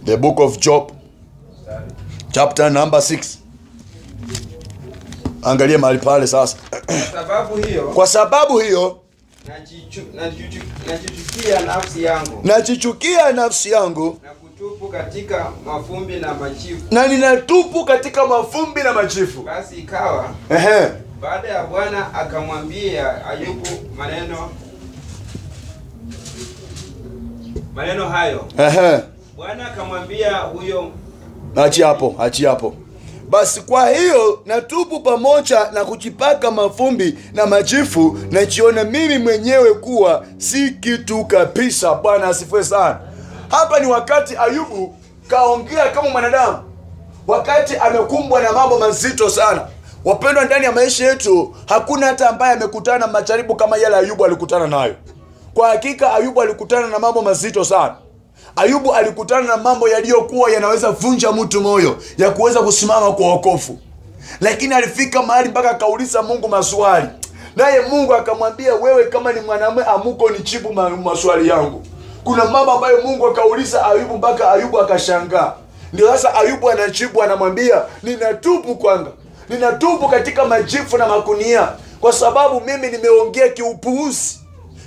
The book of Job, chapter number 6. Angalia mahali pale sasa. Kwa sababu hiyo najichukia nafsi yangu na kutupu katika mavumbi na majivu. Na ninatupu katika mavumbi na majivu. Basi ikawa baada ya Bwana akamwambia Ayubu maneno hayo. Bwana akamwambia huyo, achi hapo. Basi kwa hiyo natubu pamoja na kujipaka mavumbi na majivu, na jiona mimi mwenyewe kuwa si kitu kabisa. Bwana asifiwe sana. Hapa ni wakati Ayubu kaongea kama mwanadamu, wakati amekumbwa na mambo mazito sana. Wapendwa, ndani ya maisha yetu hakuna hata ambaye amekutana na majaribu kama yale Ayubu alikutana nayo. Kwa hakika Ayubu alikutana na mambo mazito sana. Ayubu alikutana na mambo yaliyokuwa yanaweza vunja mtu moyo ya kuweza kusimama kwa wokovu. Lakini alifika mahali mpaka akauliza Mungu maswali. Naye Mungu akamwambia, wewe kama ni mwanamume amuko nijibu maswali yangu. Kuna mambo ambayo Mungu akauliza Ayubu mpaka Ayubu akashangaa. Ndio sasa Ayubu anajibu, anamwambia, ninatubu kwanga. Ninatubu katika majivu na makunia, kwa sababu mimi nimeongea kiupuuzi.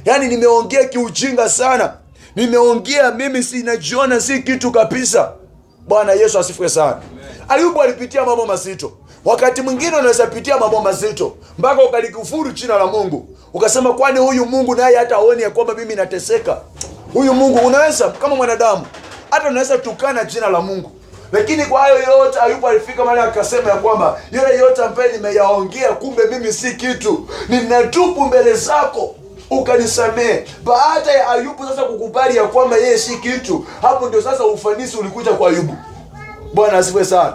Yaani nimeongea kiujinga sana. Nimeongea mimi sinajiona si kitu kabisa. Bwana Yesu asifiwe sana. Ayubu alipitia mambo mazito. Wakati mwingine unaweza pitia mambo mazito mpaka ukalikufuru jina la Mungu. Ukasema, kwani huyu Mungu naye hata aone ya kwamba mimi nateseka? Huyu Mungu unaweza kama mwanadamu hata unaweza tukana jina la Mungu. Lakini kwa hayo yote Ayubu alifika mahali akasema ya kwamba yale yote ambayo nimeyaongea kumbe mimi si kitu. Ninatubu mbele zako ukanisamee. Baada ya Ayubu sasa kukubali ya kwamba yeye si kitu, hapo ndio sasa ufanisi ulikuja kwa Ayubu. Bwana asifiwe sana.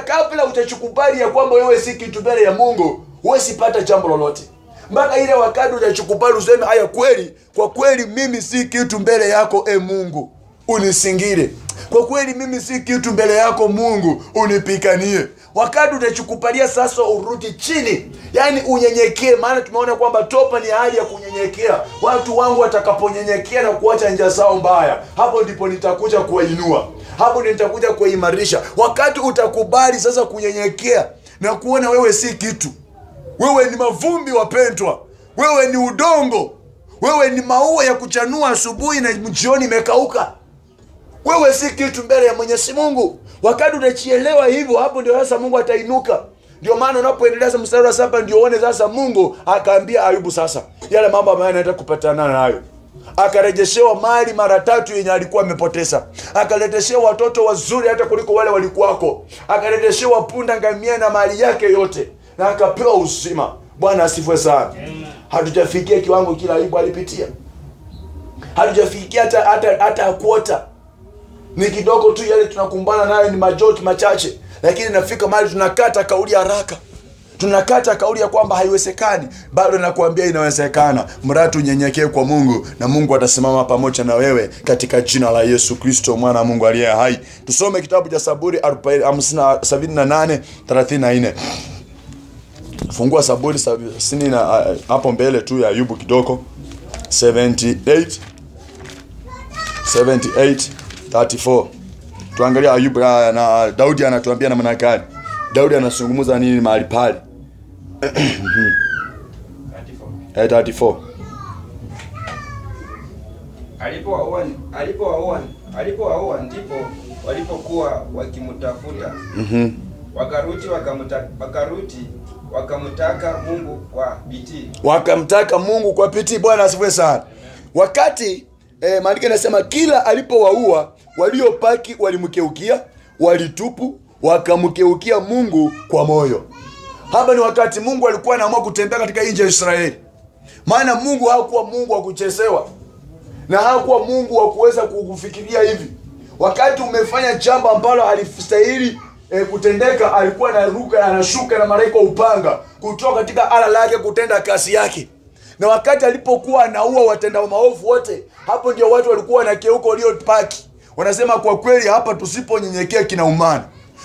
Kabla utachukubali ya kwamba wewe si kitu mbele ya Mungu, huwezi pata jambo lolote. Mpaka ile wakati utachukubali useme, haya kweli, kwa kweli mimi si kitu mbele yako Mungu, unisingire. Kwa kweli mimi si kitu mbele yako Mungu, unipikanie. Wakati utachukupalia sasa urudi chini, yani unyenyekee, maana tumeona kwamba toba ni hali ya kunyenyekea. Watu wangu watakaponyenyekea na kuacha njia zao mbaya, hapo ndipo nitakuja kuwainua, hapo nitakuja kuimarisha. Wakati utakubali sasa kunyenyekea na kuona wewe si kitu, wewe ni mavumbi wapendwa, wewe ni udongo, wewe ni maua ya kuchanua asubuhi na jioni imekauka. Wewe si kitu mbele ya Mwenyezi Mungu. Wakati utachielewa hivyo, hapo ndio sasa Mungu atainuka. Ndio maana unapoendelea sasa mstari wa 7 ndio uone sasa Mungu akaambia Ayubu sasa yale mambo ambayo anaenda kupatana nayo. Akarejeshewa mali mara 3 yenye alikuwa amepoteza. Akarejeshewa watoto wazuri hata kuliko wale walikuwako. Akarejeshewa punda, ngamia na mali yake yote, na akapewa uzima. Bwana asifiwe sana. Hatujafikia kiwango kila Ayubu alipitia. Hatujafikia hata kuota. Ni kidogo tu yale tunakumbana nayo, ni majoti machache. Lakini nafika mahali tunakata kauli haraka. Tunakata kauli ya kwamba haiwezekani. Bado nakuambia inawezekana. Mradi unyenyekee kwa Mungu, na Mungu atasimama pamoja na wewe katika jina la Yesu Kristo, mwana wa Mungu aliye hai. Tusome kitabu cha Zaburi 78:34. Fungua Zaburi 70 na hapo mbele tu ya Ayubu kidogo. 78:34. Tuangalie Ayubu na Daudi anatuambia namna gani. Daudi anazungumza nini mahali pale? 34. Alipowaoa ndipo walipokuwa wakimtafuta. Wakarudi wakamtaka Mungu kwa bidii. Wakamtaka Mungu kwa bidii. Bwana asifiwe sana. Wakati maandiko yanasema kila alipowaua waliopaki walimkeukia, walitupu, wakamkeukia Mungu kwa moyo. Hapa ni wakati Mungu alikuwa anaamua kutembea katika nchi ya Israeli. Maana Mungu hakuwa Mungu wa kuchezewa, na hakuwa Mungu wa kuweza kukufikiria hivi. Wakati umefanya jambo ambalo halistahili kutendeka, alikuwa anaruka, anashuka na malaika upanga kutoka katika ala lake kutenda kazi yake. Na wakati alipokuwa anaua watenda maovu wote, hapo ndio watu walikuwa wanakeuka waliopaki. Wanasema kwa kweli hapa tusiponyenyekea kinaumana.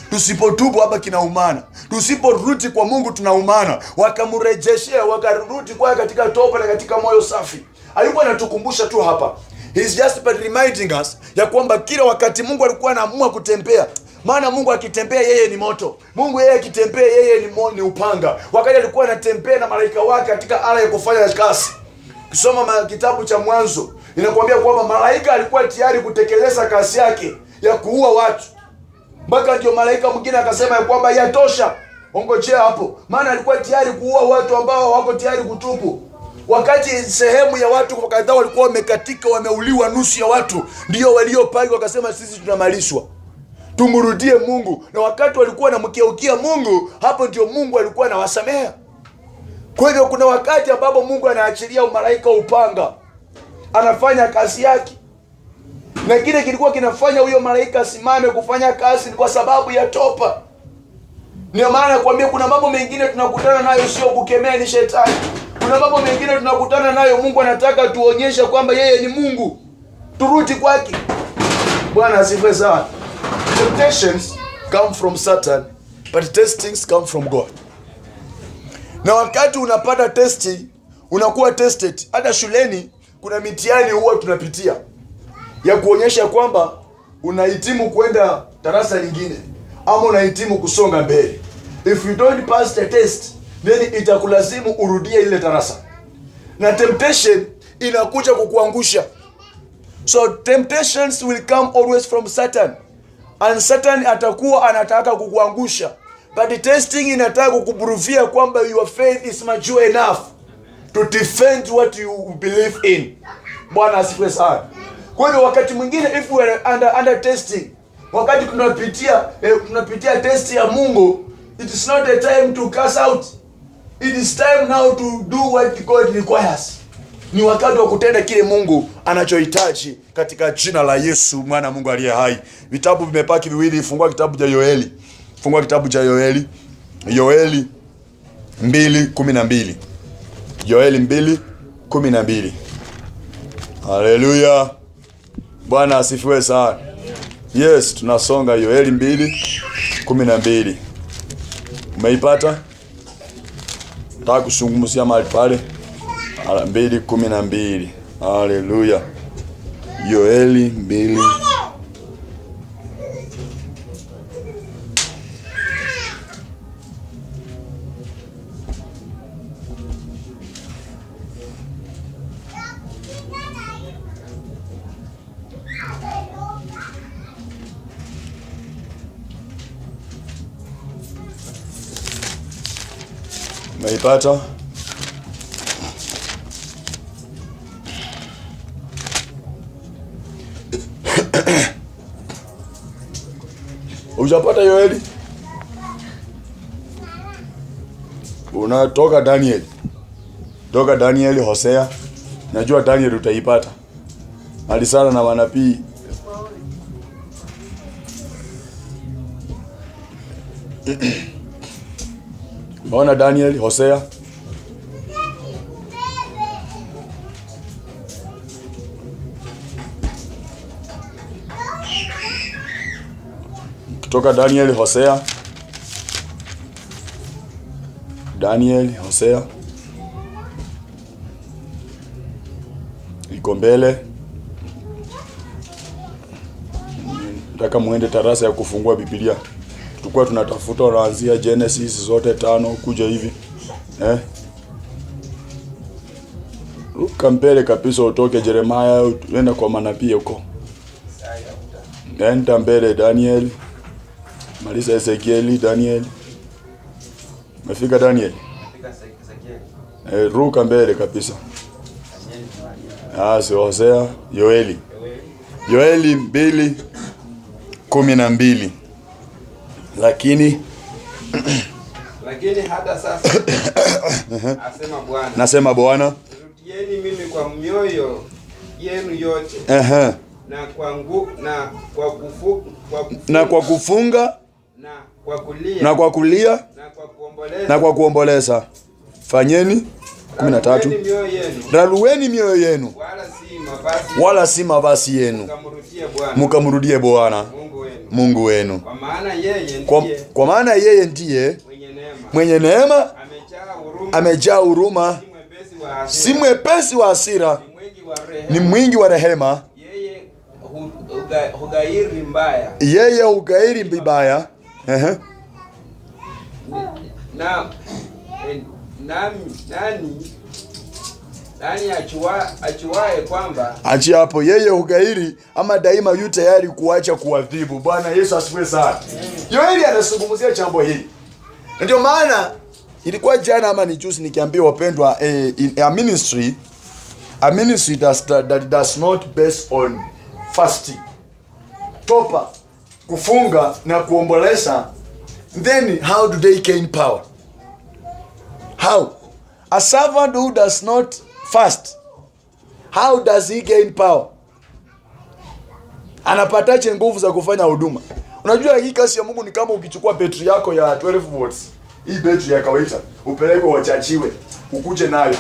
Tusipotubu hapa kinaumana. Tusiporudi kwa Mungu tunaumana. Wakamrejeshea, wakarudi kwa katika toba na katika moyo safi. Ayubu anatukumbusha tu hapa He's just but reminding us ya kwamba kila wakati Mungu alikuwa anaamua kutembea. Maana Mungu akitembea yeye ni moto. Mungu yeye akitembea yeye ni upanga. Wakati alikuwa anatembea na malaika wake katika ala ya kufanya kazi. Kisoma kitabu cha Mwanzo, inakuambia kwamba malaika alikuwa tayari kutekeleza kazi yake ya kuua watu. Mpaka ndio malaika mwingine akasema ya kwamba yatosha. Ongojea hapo. Maana alikuwa tayari kuua watu ambao wako tayari kutubu. Wakati sehemu ya watu kadhaa walikuwa wamekatika, wameuliwa, nusu ya watu ndio waliopagi wakasema sisi tunamalizwa, tumrudie Mungu. Na wakati walikuwa wanamkeukia Mungu, hapo ndio Mungu alikuwa anawasamea. Kwa hivyo kuna wakati ambapo Mungu anaachilia malaika upanga, anafanya kazi yake. Na kile kilikuwa kinafanya huyo malaika asimame kufanya kazi ni kwa sababu ya toba. Ndio maana nakwambia kuna mambo mengine tunakutana nayo sio kukemea, ni shetani. Kuna mambo mengine tunakutana nayo Mungu anataka tuonyeshe kwamba yeye ni Mungu. Turudi kwake. Bwana asifiwe sana. Temptations come from Satan, but testings come from God. Na wakati unapata testi, unakuwa tested. Hata shuleni kuna mitihani huwa tunapitia ya kuonyesha kwamba unahitimu kwenda darasa lingine ama unahitimu kusonga mbele. If you don't pass the test, then itakulazimu urudie ile darasa. Na temptation inakuja kukuangusha. So temptations will come always from Satan. And Satan atakuwa anataka kukuangusha. But the testing inataka kukupruvia kwamba your faith is mature enough to defend what you believe in. Bwana asifiwe sana. Kwa hiyo wakati mwingine if we are under testing, wakati tunapitia test ya Mungu, it is not a time to cast out. It is time now to do what God requires. Ni wakati wa kutenda kile Mungu anachohitaji katika jina la Yesu mwana Mungu aliye hai. Vitabu vimepaki viwili, fungua kitabu cha Yoeli. Fungua kitabu cha Yoeli. Yoeli 2:12. Yoeli 2:12. Haleluya. Bwana asifiwe sana. Yes, tunasonga Yoeli 2:12. Umeipata? Nataka kuzungumzia mahali pale. 2:12. Haleluya. Yoeli 2. Umeipata? Ujapata Yoeli? Unatoka Daniel. Toka Daniel, Hosea. Najua Daniel utaipata. Alisana na manabii. Ona Daniel, Hosea. Kutoka Daniel, Hosea. Daniel, Hosea. Iko mbele. Nataka muende tarasa ya kufungua Biblia. Tulikuwa tunatafuta unaanzia Genesis zote 5 kuja hivi. Ruka mbele kabisa utoke Jeremiah uende kwa manabii huko. Nenda mbele Daniel. Maliza Ezekiel, Daniel. Umefika Daniel? Ruka mbele kabisa. Sio Hosea, Yoeli. Yoeli 2:12. Lakini hata sasa asema Bwana. Nasema Bwana, rudieni mimi kwa mioyo yenu yote. Na kwa kufunga na kwa kulia na kwa kuomboleza. Fanyeni 13. Rarueni mioyo yenu wala si mavazi yenu. Mkamrudie Bwana Mungu wenu. Kwa maana yeye ndiye mwenye neema, amejaa huruma, si mwepesi wa hasira, ni mwingi wa rehema, yeye hugairi mbaya, yeye hugairi vibaya. Nani achuwae kwamba achi hapo, yeye hugairi ama daima yu tayari kuacha kuadhibu. Bwana Yesu asifiwe sana. Yoeli anazungumzia jambo hili. Ndio maana ilikuwa jana ama ni juzi nikiambia wapendwa, a ministry that does not based on fasting, topa, kufunga na kuomboleza, then how do they gain power? How? A servant who does not fast, how does he gain power? Anapataje nguvu za kufanya huduma? Unajua hii kazi ya Mungu ni kama ukichukua betri yako ya 12 volts, hii betri ya kawaida, upeleke wachachiwe, ukuje nayo,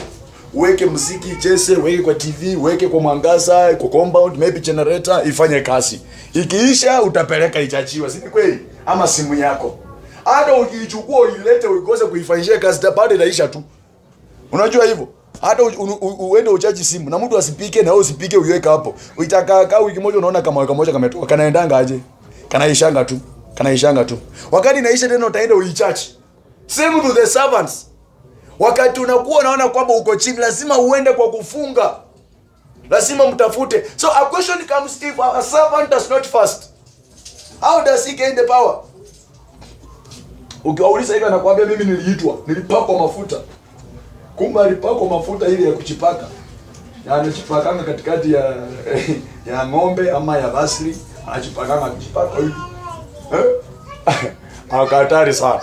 uweke muziki chese, uweke kwa TV, uweke kwa mwangaza, kwa compound, maybe generator, ifanye kazi. Ikiisha utapeleka ichachiwe, si kweli? Ama simu yako. Hata ukiichukua uilete uikose kuifanyishia kazi, bado inaisha tu. Unajua hivyo? Hata uende uchaji simu na mtu asipike na wewe usipike, uiweka hapo. Utakaa wiki moja unaona kama wiki moja kametoka. Kanaendanga aje? Kanaishanga tu. Wakati inaisha tena utaenda uichachi. Same to the servants. Wakati unakuwa unaona kwamba uko chini, lazima uende kwa kufunga. Lazima mtafute. So a question comes, if a servant does not fast, how does he gain the power? Ukiwauliza hivi anakuambia mimi nilipakwa mafuta. Kumbe alipakwa mafuta ile ya kuchipaka. Anachipakanga katikati ya ng'ombe ama ya basri, anachipakanga kuchipaka hivi. Akatari sana.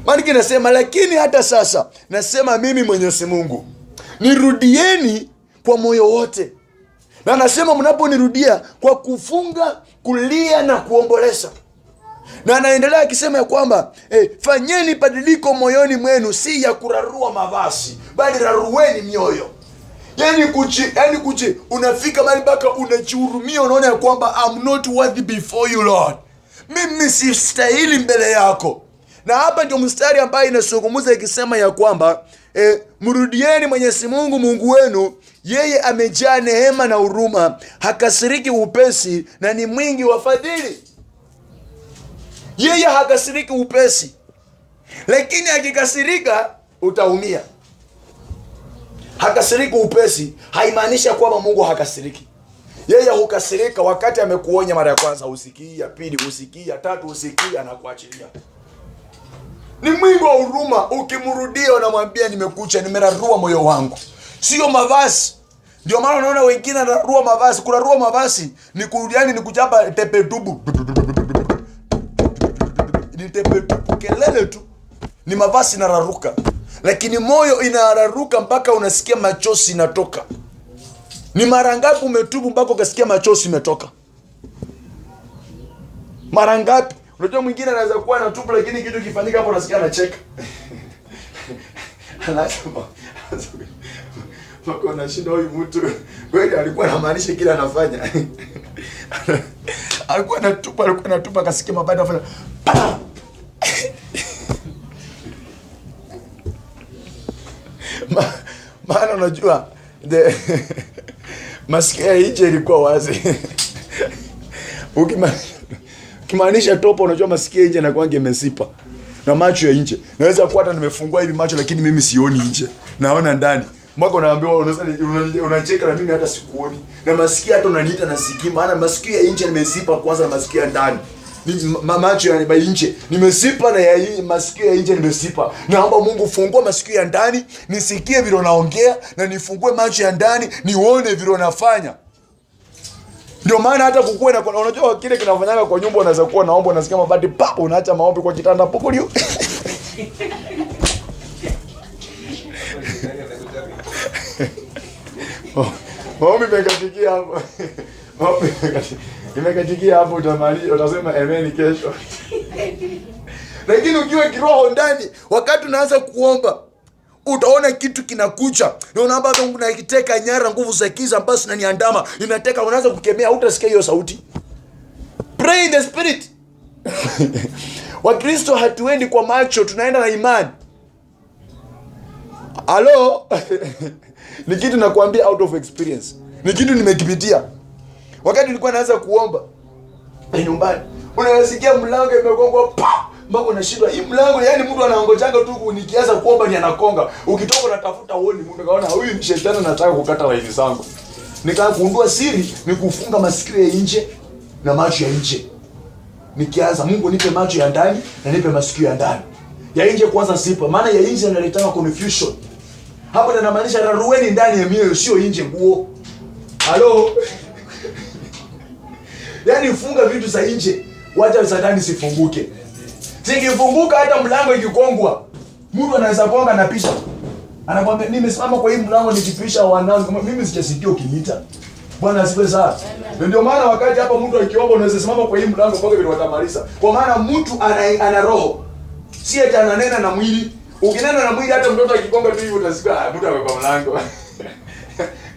Maana nasema lakini hata sasa nasema mimi Mwenyezi Mungu, nirudieni kwa moyo wote. Na nasema mnaponirudia kwa kufunga, kulia na kuomboleza. Na anaendelea akisema ya kwamba fanyeni badiliko moyoni mwenu, si ya kurarua mavazi, bali rarueni mioyo. Yani kuchi unafika mahali mpaka unajihurumia, unaona ya kwamba I'm not worthy before you Lord. Mimi si stahili mbele yako. Na hapa ndio mstari ambaye inazungumza ikisema ya kwamba mrudieni Mwenyezi Mungu Mungu wenu, yeye amejaa neema na huruma, hakasiriki upesi na ni mwingi wa fadhili. Yeye hakasiriki upesi, lakini akikasirika utaumia. Hakasiriki upesi haimaanisha kwamba Mungu hakasiriki. Yeye hukasirika wakati amekuonya mara ya kwanza usikii, ya pili usikii, ya tatu usikii, anakuachilia. Ni mwingi wa huruma. Ukimrudia unamwambia nimekucha, nimerarua moyo wangu, sio mavazi. Ndio maana unaona wengine wanararua mavazi. Kurarua mavazi ni kurudiani, ni kuchapa tepe tubu. Ni tepe tubu, kelele tu. Ni mavazi inararuka, lakini moyo inararuka mpaka unasikia machozi inatoka. Ni mara ngapi umetubu mpaka ukasikia machozi imetoka? Mara ngapi? Unajua mwingine anaweza kuwa anatubu lakini kitu kifanyika hapo unasikia anacheka. Anasema wako na shida huyu mtu. Kweli alikuwa anamaanisha kile anafanya. Alikuwa anatupa akasikia mabaya anafanya. Maana unajua masikio nje ilikuwa wazi. Ukimaanisha topa, unajua masikio nje na kwangu imesipa. Na macho ya nje. Naweza kuwa hata nimefungua hivi macho lakini mimi sioni nje. Naona ndani. Mwaka unaambiwa unacheka na mimi hata sikuoni. Na masikio hata unaniita nasikii, maana masikio ya nje nimesipa kwanza na masikio ya ndani. Macho ya nje nimesipa na ya masikio ya nje nimesipa. Naomba Mungu fungua masikio ya ndani nisikie vile unaongea, na nifungue macho ya ndani nione vile unafanya. Ndio maana hata kukue na unajua kile kinafanyanga kwa nyumba, unaweza kuwa naomba unasikia mabati papo, unaacha maombi kwa kitanda pokolio. Maombi imekatikia hapo. Maombi imekatikia hapo, utamaliza utasema amen kesho. Lakini ukiwa kiroho ndani, wakati unaanza kuomba, utaona kitu kinakucha. Na unaomba Mungu na kiteka nyara nguvu za giza ambazo zinaniandama. Inateka, unaanza kukemea, hutasikia hiyo sauti. Pray in the spirit. Wakristo hatuendi kwa macho, tunaenda na imani. Hello? Ni kitu nakwambia out of experience. Ni kitu nimekipitia. Wakati nilikuwa naanza kuomba nyumbani, unasikia mlango imegongwa pa, mpaka unashindwa hii mlango, yani mtu anaongojanga tu nikianza kuomba ni anakonga. Ukitoka unatafuta uone mtu, kaona huyu ni shetani anataka kukata laini zangu. Nikagundua siri ni kufunga masikio ya nje na macho ya nje. Nikianza, Mungu nipe macho ya ndani na nipe masikio ya ndani. Ya nje kwanza sipa, maana ya nje inaleta confusion. Hapo ninamaanisha rarueni ndani ya mioyo, sio nje nguo. Halo. Yaani funga vitu za nje, wacha Satani sifunguke. Sikifunguka hata mlango ikikongwa, mtu anaweza konga na pisha. Anakwambia nimesimama kwa hii mlango nikipisha wanao, kama mimi sijasikia ukiniita. Bwana asifiwe sana. Ndio maana wakati hapa mtu akiomba unaweza simama kwa hii mlango mpaka vile watamaliza. Kwa maana mtu ana roho. Si eti ananena na mwili. Ukinena na mwili hata mtoto akikonga tu hivi utasikia mtu amekuwa mlango.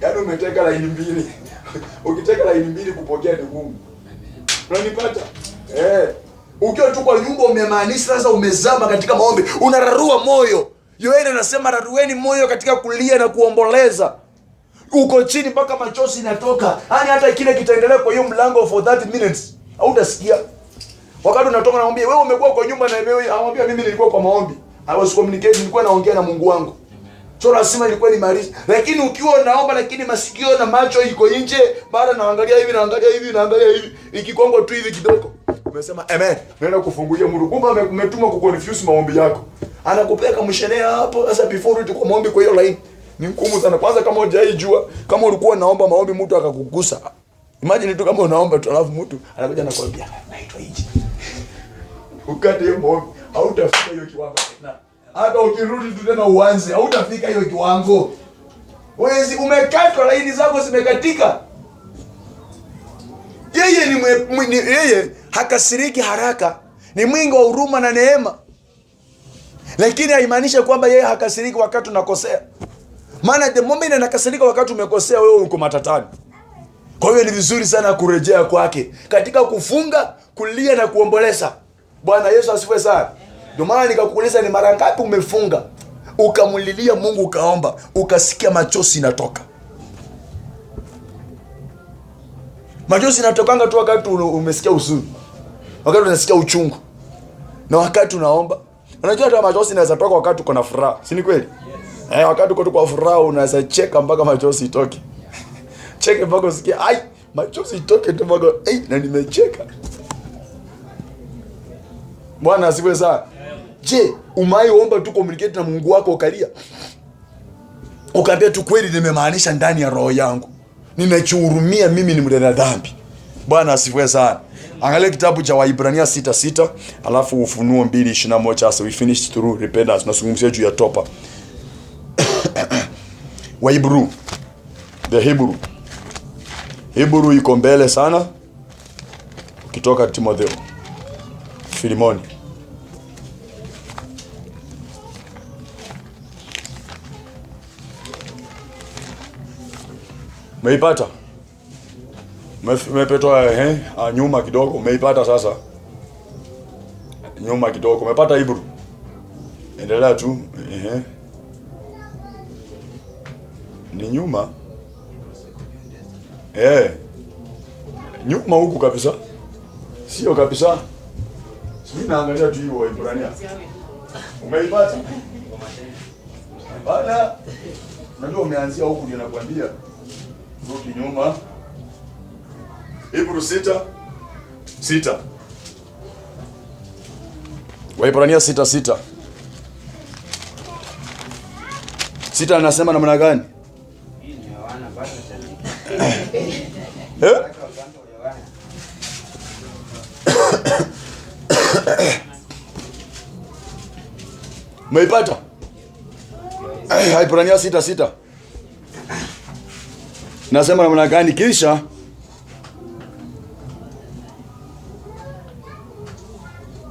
Yaani umeteka laini mbili. Ukiteka laini mbili kupokea ni ngumu. Unanipata? Ukiwa tu kwa nyumba umemaanisha sasa umezama katika maombi, unararua moyo. Yohana anasema rarueni moyo katika kulia na kuomboleza. Uko chini mpaka machozi inatoka. Yaani hata kile kitaendelea kwa hiyo mlango for 30 minutes. Hautasikia. Wakati unatoka naambia wewe umekuwa kwa nyumba na wewe anamwambia mimi nilikuwa kwa maombi. I was communicating, nilikuwa naongea na Mungu wangu. So lazima ilikuwa ni maliza. Lakini ukiwa unaomba lakini masikio na macho iko nje, baada naangalia hivi naangalia hivi, ikikongo tu hivi kidogo. Umesema amen. Naenda kufungulia Mungu. Kumbe umetuma kuconfuse maombi yako. Anakupeleka mshenea hapo sasa before tu kwa maombi kwa hiyo line. Ni ngumu sana. Kwanza kama hujaijua, kama ulikuwa unaomba maombi mtu akakugusa. Imagine tu kama unaomba tu alafu mtu anakuja na kuambia naitwa hichi. Ukate hiyo maombi, hautafika hiyo kiwango tena. Hata ukirudi tu tena uanze, hautafika hiyo kiwango. Wewe umekatwa, laini zako zimekatika. Yeye hakasiriki haraka. Ni mwingi wa huruma na neema. Lakini haimaanisha kwamba yeye hakasiriki wakati unakosea. Maana the moment anakasirika wakati umekosea, wewe uko matatani. Kwa hiyo ni vizuri sana kurejea kwake katika kufunga, kulia na kuomboleza. Bwana Yesu asifiwe sana. Ndio maana nikakuuliza ni mara ngapi umefunga, ukamulilia Mungu, ukaomba, ukasikia machozi inatoka. Machozi inatokanga tu wakati umesikia huzuni. Wakati unasikia uchungu. Na wakati unaomba. Unajua hata machozi inaweza toka wakati uko na furaha. Si ni kweli? Wakati uko kwa furaha unaweza cheka mpaka machozi itoke. Cheke mpaka usikie ai machozi itoke tu mpaka na nimecheka. Bwana asifiwe sana. Je, umaiomba tu communicate na Mungu wako ukalia? Ukaambia tu kweli nimemaanisha ndani ya roho yangu. Ninachurumia mimi ni mtenda dhambi. Bwana asifiwe sana. Angalia kitabu cha Waibrania 6:6, alafu Ufunuo 2:21 as we finish through repentance. Tunazungumzia juu ya toba. Waibru. The Hebrew. Hebrew iko mbele sana. Ukitoka Timotheo. Filimoni. Umeipata? Umepetoa nyuma kidogo, umeipata sasa? Nyuma kidogo, umepata Hebrew? Endelea tu. Ni nyuma. Nyuma huku kabisa. Sio kabisa. Sisi naangalia tu hiyo Ibrania. Umeipata? Bana. Unajua umeanzia huku ndio nakwambia. Rudi nyuma. Hebrew 6:6. Waibrania 6:6. 6 anasema namna gani? Umeipata? Waibrania 6:6. Nasema namna gani? Kisha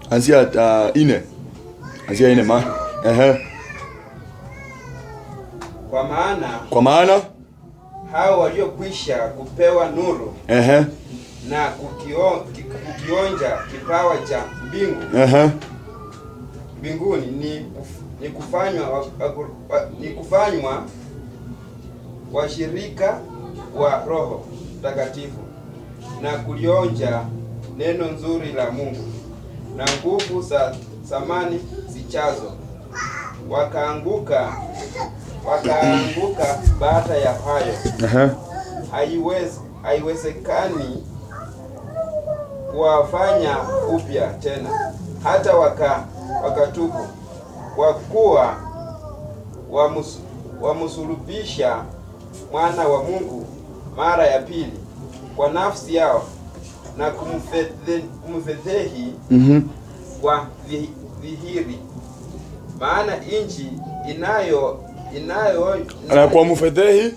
anzia 4. Anzia 4 ma. Kwa maana hao waliokwisha kupewa nuru na kukionja kipawa cha mbinguni ni kufanywa washirika wa Roho Mtakatifu na kulionja neno nzuri la Mungu na nguvu za zamani zichazo. Wakaanguka baada ya hayo. Haiwezekani kuwafanya upya tena hata wakatubu, kwa kuwa wamusulubisha mwana wa Mungu mara ya pili kwa nafsi yao na kumfedhehi kwa dhihiri. Maana inchi inayo na kwa mfedhehi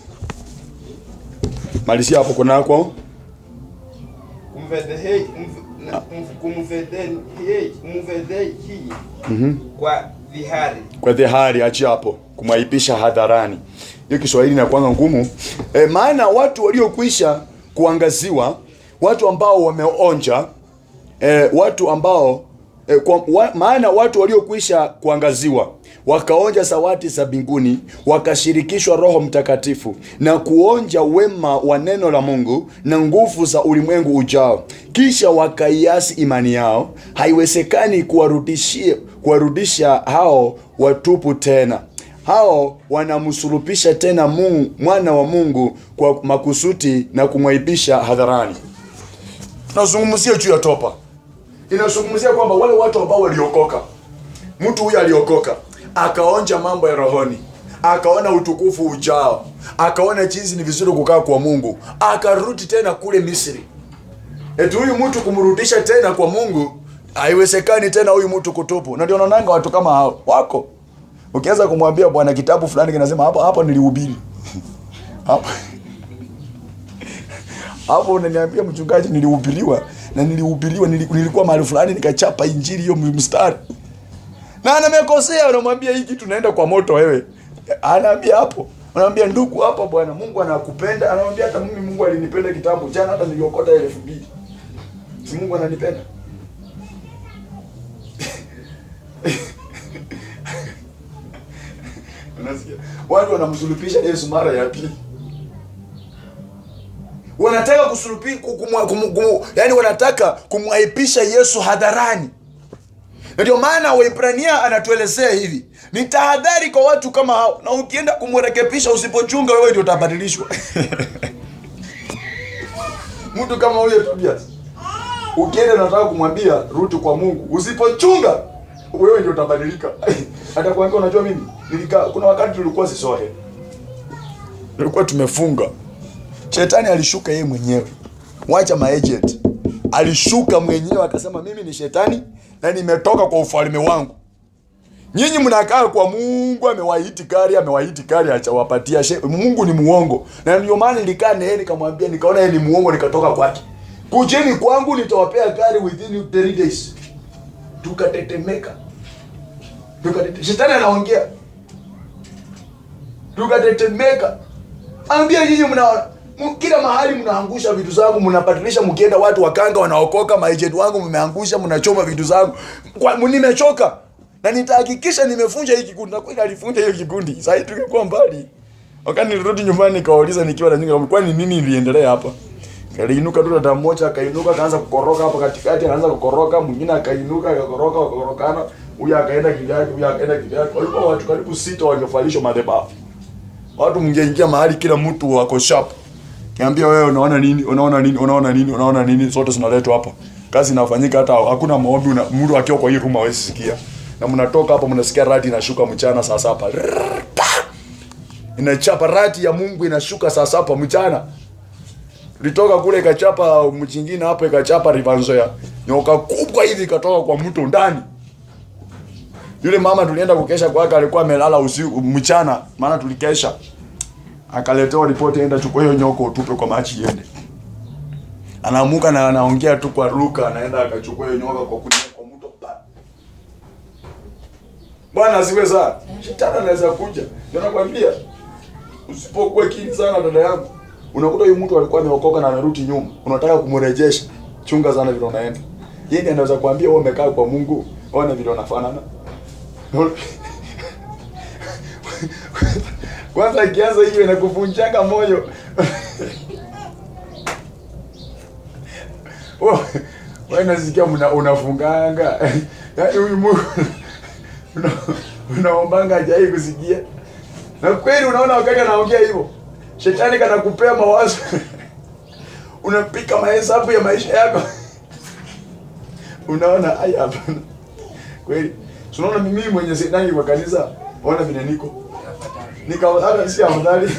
malisia hapo kuna kwa kumfedhehi kwa dhihari achi hapo kumwaipisha hadharani. Hiyo Kiswahili na kwanza ngumu. Maana watu waliokwisha kuangaziwa, watu ambao wameonja, maana watu waliokwisha kuangaziwa wakaonja zawadi za mbinguni, wakashirikishwa Roho Mtakatifu na kuonja wema wa neno la Mungu na nguvu za ulimwengu ujao, kisha wakaiasi imani yao. Haiwezekani kuwarudisha hao watupu tena. Hao wanamsulubisha tena mwana wa Mungu kwa makusudi na kumwaibisha hadharani. Nazungumzia juu ya toba. Inazungumzia kwamba wale watu ambao waliokoka, mtu huyu aliokoka, akaonja mambo ya rohoni, akaona utukufu ujao, akaona jinsi ni vizuri kukaa kwa Mungu, akarudi tena kule Misri. Huyu mtu kumrudisha tena kwa Mungu, haiwezekani tena huyu mtu kutubu. Na ndio naonanga watu kama hao wako. Ukianza kumwambia bwana kitabu fulani kinasema hapo nilihubiri. Hapo unaniambia mchungaji nilihubiriwa nilikuwa mahali fulani nikachapa injili hiyo mstari. Na anamekosea, unamwambia hiki tunaenda kwa moto wewe. Anaambia hapo. Anamwambia ndugu hapa bwana Mungu anakupenda. Anamwambia hata mimi Mungu alinipenda kitambo jana hata niliokota 2000. Si Mungu ananipenda? Unasikia? Watu wanamsulubisha Yesu mara ya pili. Wanataka kusulubisha yani wanataka kumwaipisha Yesu hadharani. Ndio maana Waebrania anatuelezea hivi. Ni tahadhari kwa watu kama hao, na ukienda kumrekebisha usipochunga wewe ndio utabadilishwa. Mtu kama huyo Tobias, ukienda unataka kumwambia rudi kwa Mungu, usipochunga wewe ndio utabadilika. Atakwambia unajua mimi kuna wakati tulikuwa sisohe. Tulikuwa tumefunga. Shetani alishuka yeye mwenyewe. Wacha maagent. Alishuka mwenyewe akasema mimi ni shetani na nimetoka kwa ufalme wangu. Nyinyi mnakaa kwa Mungu, amewaahidi kari achawapatia. Mungu ni muongo. Na ndio maana nilikaa naye nikamwambia, nikaona yeye ni muongo, nikatoka kwake. Kujeni kwangu nitawapea gari within 3 days. Tukatetemeka. Shetani anaongea. Tukatetemeka. Ambia nyinyi mnaona kila mahali mnaangusha vitu zangu, mnabadilisha, mkienda watu wakanga wanaokoka, maagent wangu mmeangusha, mnachoma vitu zangu. Nimechoka. Na nitahakikisha nimefunja hiki kikundi. Na kweli alifunja hiyo kikundi. Sasa hivi tulikuwa mbali. Wakati nilirudi nyumbani nikauliza nikiwa na nyingi, kwani nini iliendelea hapa? Kaliinuka tu dada mmoja akainuka akaanza kukoroka hapa katikati, anaanza kukoroka, mwingine akainuka akakoroka, wakakorokana, huyu akaenda kivyake, huyu akaenda kivyake. Walikuwa watu karibu 6 wangefalishwa madhabahu. Watu mngeingia mahali kila mtu wako sharp. Niambia wewe unaona nini? Zote zinaletwa hapa. Kazi inafanyika hata hakuna maombi, mtu akiwa kwa hii room hawezi sikia. Na mnatoka hapa mnasikia radi inashuka mchana saa 7. Inachapa radi ya Mungu inashuka saa 7 mchana. Tulitoka kule ikachapa mchingine hapa ikachapa Rivanzoya. Nyoka kubwa hivi ikatoka kwa mto ndani. Yule mama tulienda kukesha kwake alikuwa amelala usiku mchana, maana tulikesha. Akaletewa ripoti, enda chukua hiyo nyoka utupe kwa maji iende. Anaamuka na anaongea tu kwa ruka, anaenda akachukua hiyo nyoka kwa kunia kwa mto pa. Bwana asiwe sana. Shetani anaweza kuja. Ndio nakwambia. Usipokuwa kini sana dada yangu. Unakuta huyu mtu alikuwa ameokoka na anarudi nyuma. Unataka kumrejesha. Chunga sana vile unaenda. Yeye anaweza kuambia wewe umekaa kwa Mungu, ona vile unafanana. Kwanza kianza hiyo inakuvunjanga moyo. Wewe nasikia unafunganga. Yaani huyu Mungu unaombanga hajai kusikia. Na kweli unaona wakati anaongea hivyo, shetani kanakupea mawazo. Unapika mahesabu ya maisha yako. Unaona hapana. Kweli. Unaona mimi mwenye shetani kwa kanisa, unaona vile niko. Hata si afadhali.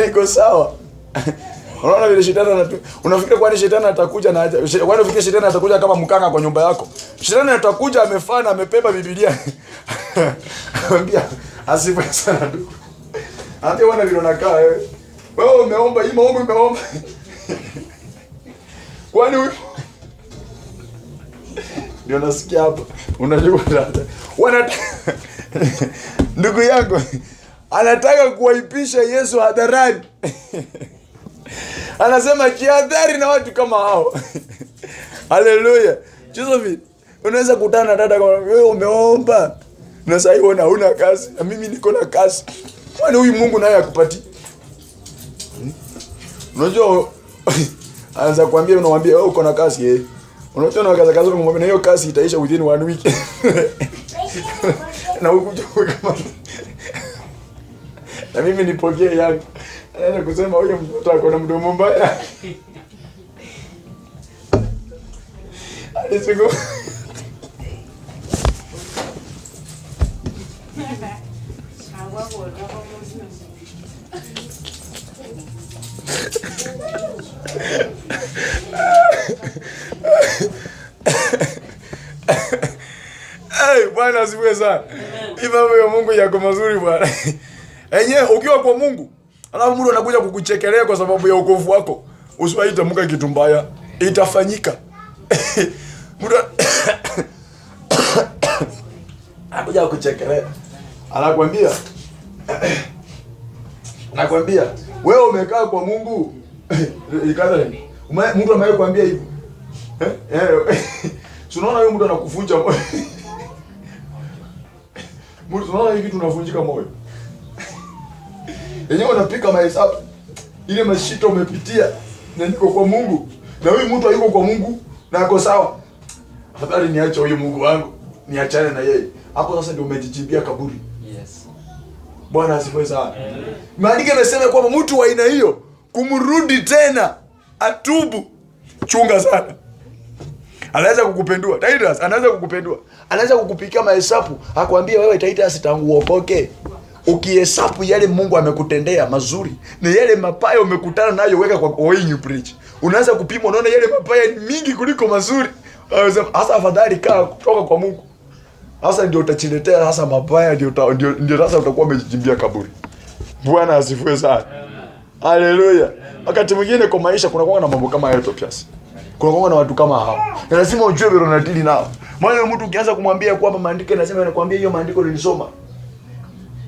Niko sawa. Unaona vile shetani unafikiri kwani shetani atakuja na kwani unafikiri shetani atakuja kama mkanga kwa nyumba yako? Shetani atakuja amefaa na amebeba Biblia. Anambia asifu sana ndugu. Hata wana vile unakaa wewe. Wewe umeomba hii maombi umeomba. Kwani huyu ndio nasikia hapa. Unajua ndugu yangu anataka kuwaipisha Yesu hadharani. Anasema jihadhari na watu kama hao. Haleluya. Josephine, unaweza kutana na dada kama wewe umeomba na sasa hivi huna kazi na mimi niko na kazi. Kwani huyu Mungu naye akupatie? Unajua anaanza kuambia unamwambia wewe uko na kazi Unajua na kazi kumwambia hiyo kazi itaisha within 1 week. Na ukuja kama na mimi nipokee yangu. Anaanza kusema huyo mtoto ako na mdomo mbaya. Alisiku. Bwana asifiwe sana. Mambo ya Mungu yako mazuri bwana. Enyewe ukiwa kwa Mungu, alafu Mungu anakuja kukuchekelea kwa sababu ya wokovu wako, usiwahi tamka kitu mbaya, itafanyika. Mungu anakuja kukuchekelea. Anakuambia, wewe umekaa kwa Mungu. Ikadhani. Mungu amekwambia hivyo. Tunaona huyo mtu anakuvunja moyo. Mungu tunaona hivi tunavunjika moyo. Yenyewe unapika mahesabu. Ile mashito umepitia na niko kwa Mungu. Na huyu mtu hayuko kwa Mungu na ako sawa. Afadhali niache huyu Mungu wangu, niachane na yeye. Hapo sasa ndio umejichimbia kaburi. Yes. Bwana asifiwe sana. Maandiko yanasema kwamba mtu wa aina hiyo kumrudi tena atubu, chunga sana. Anaweza kukupendua. Titus anaweza kukupendua. Anaweza kukupikia mahesabu, akwambia wewe Titus tangu uokoke. Ukihesabu yale Mungu amekutendea mazuri na yale mabaya umekutana nayo, weka kwa when you preach. Unaanza kupima, unaona yale mabaya ni mingi kuliko mazuri. Sasa afadhali kaa kutoka kwa Mungu. Sasa ndio utachiletea sasa mabaya, ndio sasa utakuwa umejichimbia kaburi. Bwana asifiwe sana. Haleluya. Wakati mwingine kwa maisha kuna kuwa na mambo kama hayo topias. Kuna kuwa na watu kama hao. Na lazima ujue vile unadili nao. Maana mtu ukianza kumwambia kwamba maandiko yanasema, anakuambia hiyo maandiko nilisoma.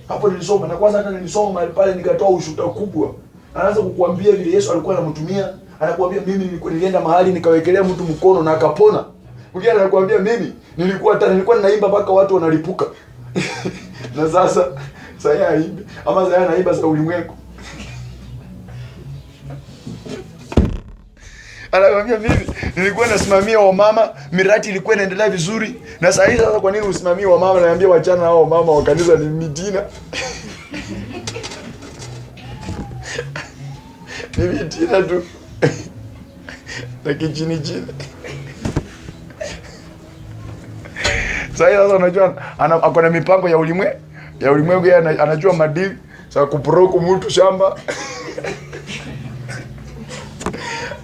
Hapo nilisoma na kwanza hata nilisoma mahali pale nikatoa ushuhuda kubwa. Anaanza kukuambia vile Yesu alikuwa anamtumia, anakuambia mimi nilienda mahali nikawekelea mtu mkono na akapona. Mwingine anakuambia mimi nilikuwa ninaimba mpaka watu wanalipuka. Na sasa haimbi ama sasa anaimba za ulimwengu. Anakuambia mimi nilikuwa nasimamia wamama, miradi ilikuwa inaendelea vizuri. Na sasa kwa nini usimamie wamama? Naambia wachana hao mama wa kanisa ni midina. Ni midina tu. Na kichini chini. Sasa unajua ako na mipango ya ulimwengu. Ya ulimwengu yeye anajua madili za kuproku mtu shamba.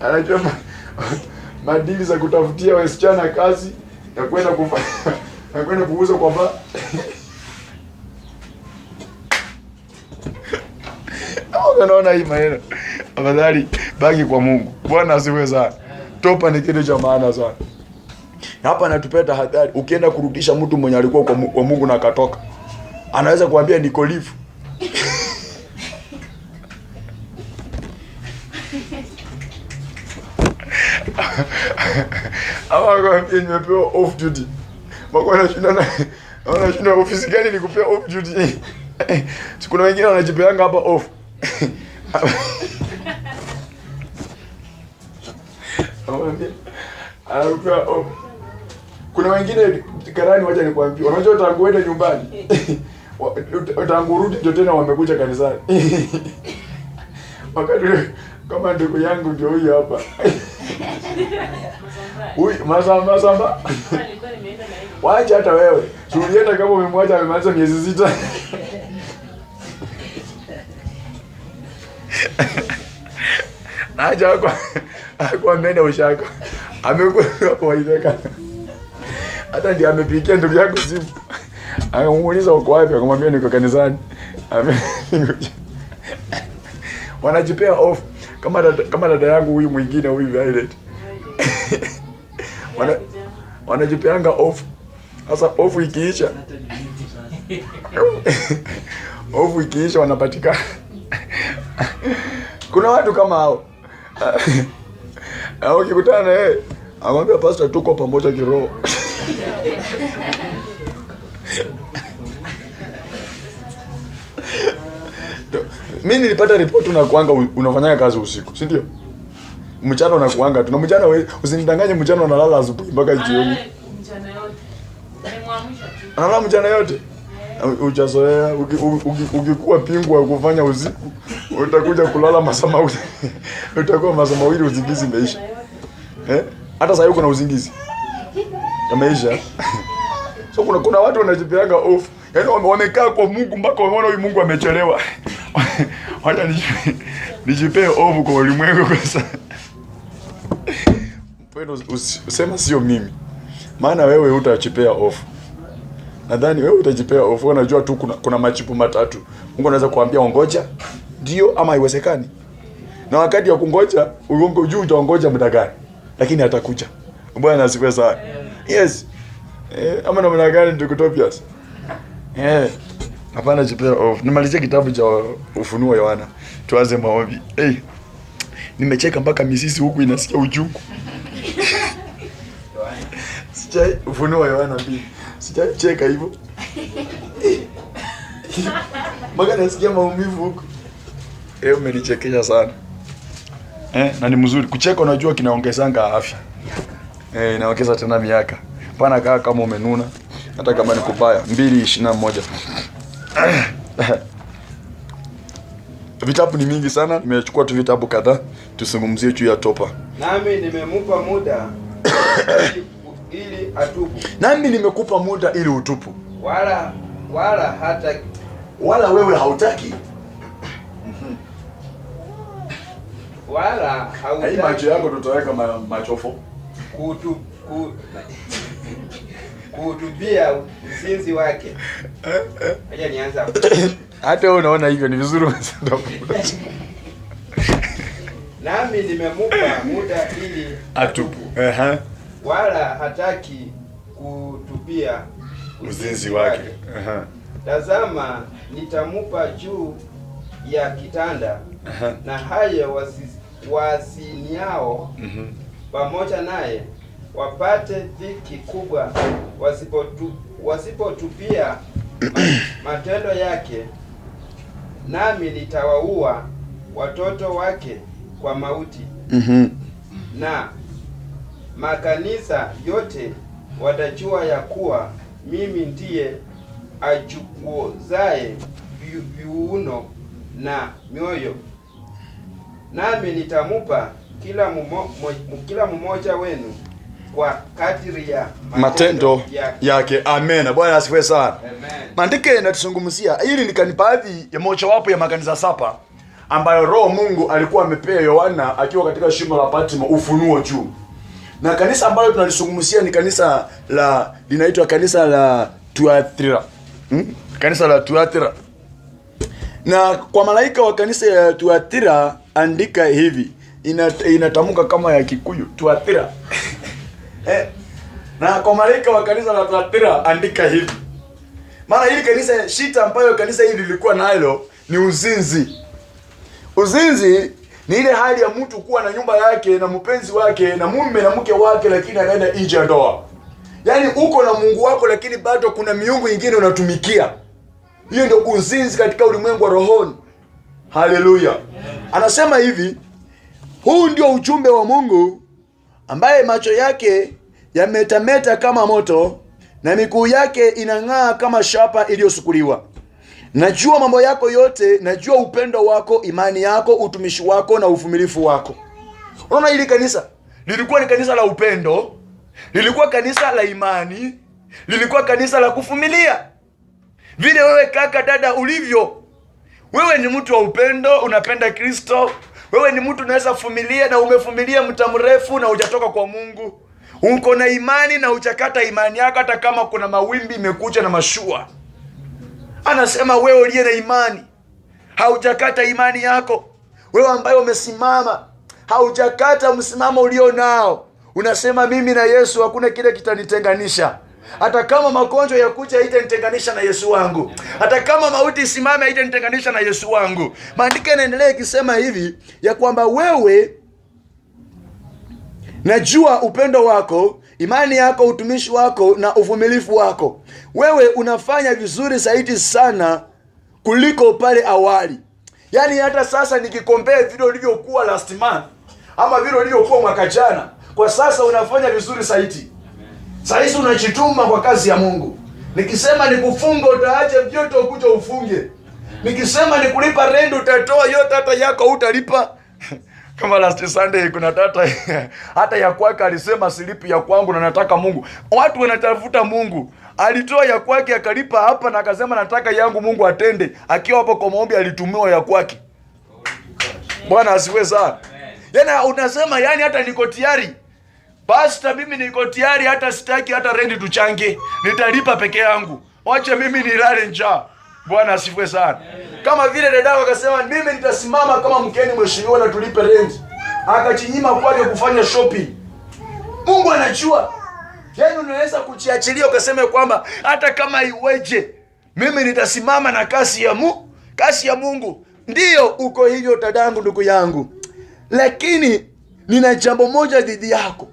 Anajua madili za kutafutia wasichana kazi na kwenda kufanya na kwenda kuuza kwa baa. Unaona hii maneno. Afadhali baki kwa Mungu. Bwana asifiwe sana. Topa ni kitu cha maana sana. Hapa anatupea tahadhari. Ukienda kurudisha mtu mwenye alikuwa kwa Mungu na akatoka, anaweza kuambia niko live. Ama kwa nimepewa off duty. Makwana shindana Unashinda ofisi gani nikupea off duty? Kuna wengine wanajipeanga hapa off. Kuna wengine karani, wacha nikwambie, unajua tangu uende nyumbani tangu rudi ndio tena wamekuja kanisani. Wakati kama ndugu yangu ndio huyu hapa. Huyu masamba. Wacha hata wewe. Tulienda kama umemwacha amemaliza miezi 6. Naja kwa menda ushaka. Amekuwa kwa ideka. Hata ndiye amepikia ndugu yako simu. Akamuuliza uko wapi? Akamwambia niko kanisani. Wanajipea off kama dada yangu huyu mwingine huyu Violet. Wanajipeanga off. Sasa off ikiisha. Off ikiisha wanapatikana. Kuna watu kama hao. Au ukikutana na yeye, akwambia pastor tuko pamoja kiroho. Mimi nilipata ripoti unakuanga unafanya kazi usiku, si ndio? Mchana unakuanga tu. Na mchana wewe usinidanganye, mchana unalala asubuhi mpaka jioni. Mchana yote. Nimemwamsha tu. Analala mchana yote. Ujazoea ukikuwa pingwa kufanya usiku, utakuja kulala masaa mawili. Utakuwa masaa mawili usingizi imeisha. Hata sasa kuna usingizi. Yameisha. So kuna watu wanajipeanga off. Yaani wamekaa kwa Mungu mpaka wameona huyu Mungu amechelewa. Wacha nijipee off kwa ulimwengu kwa sasa. Mpendo usema sio mimi. Maana wewe utajipea off. Nadhani wewe utajipea off. Unajua tu kuna machipu matatu. Mungu anaweza kuambia ongoja ndio ama haiwezekani. Na wakati ya kungoja, uongo juu utaongoja muda gani? Lakini atakuja. Bwana asifiwe sana. Yes. Ama namna gani Tukutopias? Hapana jipea off. Nimalizie kitabu cha Ufunuo Yohana. Tuanze maombi. Nimecheka mpaka misisi huku inasikia uchungu. Sijai Ufunuo Yohana 2. Sijai cheka hivyo. Mpaka nasikia maumivu huku. Umenichekesha sana. Na ni mzuri. Kucheka unajua kinaongezanga afya. Inaongeza tena miaka. Pana kaa kama umenuna. Hata kama ni kubaya. 2:21. Vitabu ni mingi sana. Nimechukua tu vitabu kadhaa. Tusungumzie juu ya topa. Nami nimemupa muda ili atubu. Nami nimekupa muda ili utupu. Wala wewe hautaki. Wala hautaki. Hii macho yako tutaweka machofo. Kuhutubia uzinzi wake. Acha nianze hapo. Hata wewe unaona hivyo ni vizuri ndio. Nami nimemupa muda ili atubu. Wala hataki kutubia uzinzi wake. Tazama nitamupa juu ya kitanda. Na hayo wasiniao pamoja naye wapate dhiki kubwa wasipotupia matendo yake. Nami nitawaua watoto wake kwa mauti. Na makanisa yote watajua ya kuwa mimi ndiye achukuzaye viuno na mioyo. Nami nitamupa kila mmoja wenu kwa kadiri ya matendo yake. Amen. Bwana asifiwe sana. Amen. Maandiko yanatuzungumzia hili ni baadhi ya mojawapo ya makanisa 7 ambayo Roho Mungu alikuwa amepea Yohana akiwa katika shimo la Patmo ufunuo juu. Na kanisa ambalo tunalizungumzia ni kanisa linaitwa kanisa la Tuatira. Kanisa la Tuatira. Na kwa malaika wa kanisa ya Tuatira andika hivi. Inatamka kama ya Kikuyu, Tuatira. Na kwa malaika wa kanisa la Tuatira andika hivi. Maana hili kanisa, shida ambayo kanisa hili lilikuwa nalo ni uzinzi. Uzinzi ni ile hali ya mtu kuwa na nyumba yake na mpenzi wake na mume na mke wake, lakini anaenda nje ya ndoa. Yaani uko na Mungu wako lakini bado kuna miungu ingine unatumikia. Hiyo ndio uzinzi katika ulimwengu wa rohoni. Haleluya. Anasema hivi, huu ndio ujumbe wa Mungu ambaye macho yake yametameta kama moto na miguu yake inang'aa kama shaba iliyosukuliwa. Najua mambo yako yote, najua upendo wako, imani yako, utumishi wako na uvumilivu wako. Unaona hili kanisa lilikuwa ni kanisa la upendo, lilikuwa kanisa la imani, lilikuwa kanisa la kuvumilia. Vile wewe kaka dada ulivyo, wewe ni mtu wa upendo, unapenda Kristo, wewe ni mtu unaweza vumilia na umevumilia muda mrefu na hujatoka kwa Mungu. Uko na imani na hujakata imani yako hata kama kuna mawimbi imekuja na mashua. Anasema wewe uliye na imani, haujakata imani yako. Wewe ambaye umesimama, haujakata msimamo ulio nao. Unasema mimi na Yesu hakuna kile kitanitenganisha. Hata kama magonjwa yakuja haitanitenganisha na Yesu wangu. Hata kama mauti isimame haitanitenganisha na Yesu wangu. Maandiko yanaendelea ikisema hivi ya kwamba wewe, najua upendo wako, imani yako, utumishi wako na uvumilivu wako. Wewe unafanya vizuri zaidi sana kuliko pale awali. Yaani hata sasa nikikompare vile ulivyokuwa last month ama vile ulivyokuwa mwaka jana, kwa sasa unafanya vizuri zaidi. Sasa unajituma kwa kazi ya Mungu. Nikisema nikufunga utaacha vyote ukuja ufunge. Nikisema nikulipa rent utatoa yote, hata yako utalipa. Kama last Sunday kuna tata hata ya kwake alisema silipi ya kwangu na nataka Mungu. Watu wanatafuta Mungu. Alitoa ya kwake akalipa hapa na akasema nataka yangu Mungu atende. Akiwa hapo kwa maombi alitumiwa ya kwake. Bwana asifiwe sana. Yaani unasema yani hata niko tayari. Pastor mimi niko tayari, hata sitaki hata rent tuchange. Nitalipa peke yangu. Wacha mimi nilale njaa. Bwana asifiwe sana. Kama vile dadako akasema mimi nitasimama kama mkeni mheshimiwa na tulipe rent. Akachinyima kwake kufanya shopping. Mungu anajua. Yaani unaweza kujiachilia ukasema kwamba hata kama iweje mimi nitasimama na kasi ya Mungu. Ndiyo uko hivyo dadangu, ndugu yangu. Lakini nina jambo moja dhidi yako.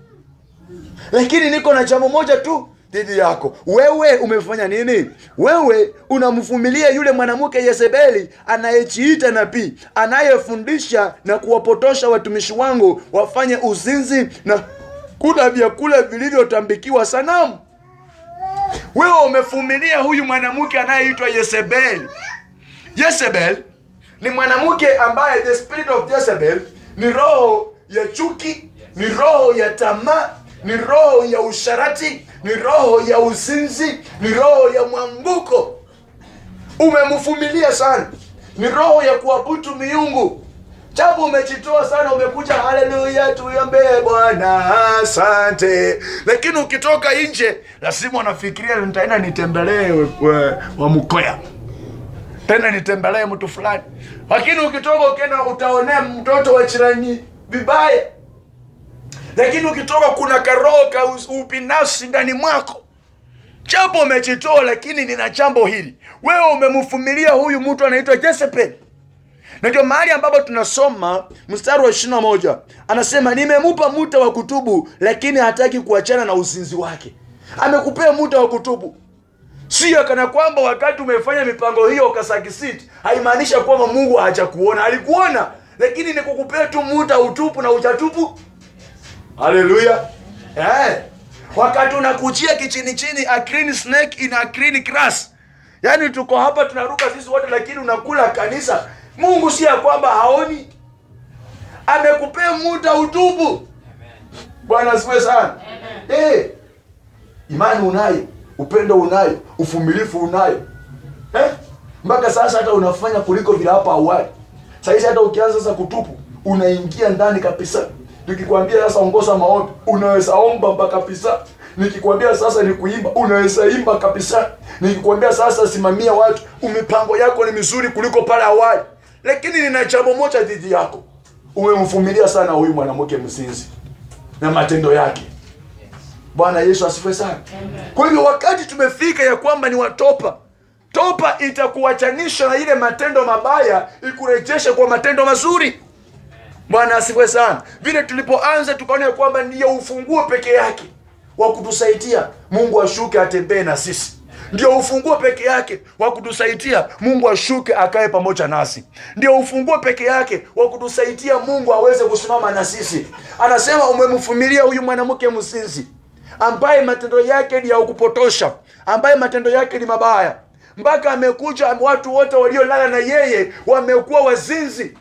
Lakini niko na jambo moja tu dhidi yako. Wewe umefanya nini? Wewe unamvumilia yule mwanamke Yezebeli anayejiita nabii, anayefundisha na kuwapotosha watumishi wangu wafanye uzinzi na kula vyakula vilivyotambikiwa sanamu. Wewe umevumilia huyu mwanamke anayeitwa Yezebeli. Yezebeli ni mwanamke ambaye the spirit of Jezebel ni roho ya chuki, ni roho ya tamaa, ni roho ya usharati, ni roho ya uzinzi, ni roho ya mwanguko. Umemvumilia sana. Ni roho ya kuabudu miungu. Japo umejitoa sana, umekuja haleluya tuombe Bwana asante. Lakini ukitoka nje lazima unafikiria nitaenda nitembelee wa Mkoya. Tena nitembelee mtu fulani. Lakini ukitoka ukienda utaonea mtoto wa jirani vibaya. Lakini ukitoka kuna karoho ka ubinafsi ndani mwako. Japo umejitoa, lakini nina jambo hili. Wewe umemvumilia huyu mtu anaitwa Jezebel. Na ndio mahali ambapo tunasoma mstari wa 21. Anasema nimemupa muda wa kutubu, lakini hataki kuachana na uzinzi wake. Amekupea muda wa kutubu. Sio kana kwamba wakati umefanya mipango hiyo ukasakisiti, haimaanisha kwamba Mungu hajakuona. Alikuona, lakini ni kukupea tu muda utupu na utatupu. Haleluya. Wakati unakujia kichini a clean snake in a clean grass. Yaani tuko hapa tunaruka sisi wote, lakini unakula kanisa. Mungu si ya kwamba haoni. Amekupea muda utubu. Bwana asifiwe sana. Imani unayo, upendo unayo, uvumilivu unayo. Mpaka sasa hata unafanya kuliko vile hapa awali. Sasa hata ukianza sasa kutubu, unaingia ndani kabisa. Nikikwambia sasa ongoza maombi, unaweza omba mpaka kabisa. Nikikwambia sasa ni kuimba, unaweza imba kabisa. Nikikwambia sasa simamia watu, mipango yako ni mizuri kuliko pale awali. Lakini nina jambo moja dhidi yako. Umemvumilia sana huyu mwanamke mzinzi na matendo yake. Bwana Yesu asifiwe sana. Kwa hivyo wakati tumefika ya kwamba ni watopa. Topa itakuachanisha na ile matendo mabaya, ikurejeshe kwa matendo mazuri. Bwana asifiwe sana. Vile tulipoanza tukaona kwamba ndiyo ufunguo peke yake. wa kutusaidia Mungu ashuke atembee na sisi. Ndio ufunguo peke yake wa kutusaidia Mungu ashuke akae pamoja nasi. Ndio ufunguo peke yake wa kutusaidia Mungu aweze kusimama na sisi. Anasema umemvumilia huyu mwanamke mzinzi ambaye matendo yake ni ya kupotosha, ambaye matendo yake ni mabaya, mpaka amekuja watu wote waliolala na yeye wamekuwa wazinzi.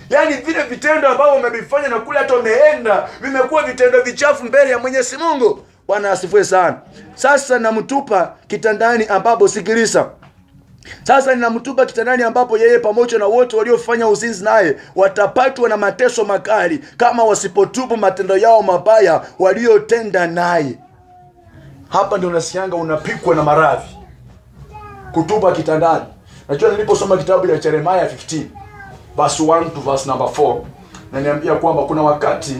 Yaani vile vitendo ambavyo wamevifanya na kule hata wameenda vimekuwa vitendo vichafu mbele ya Mwenyezi Mungu. Bwana asifiwe sana. Sasa namtupa kitandani ambapo, sikiliza, sasa ninamtupa kitandani ambapo yeye pamoja na wote waliofanya uzinzi naye watapatwa na mateso makali kama wasipotubu matendo yao mabaya waliotenda naye. Hapa ndio unasikianga unapikwa na maradhi. Kutupa kitandani. Najua niliposoma kitabu ya Jeremiah 15 verse 1 to verse number 4, na niambia kwamba kuna wakati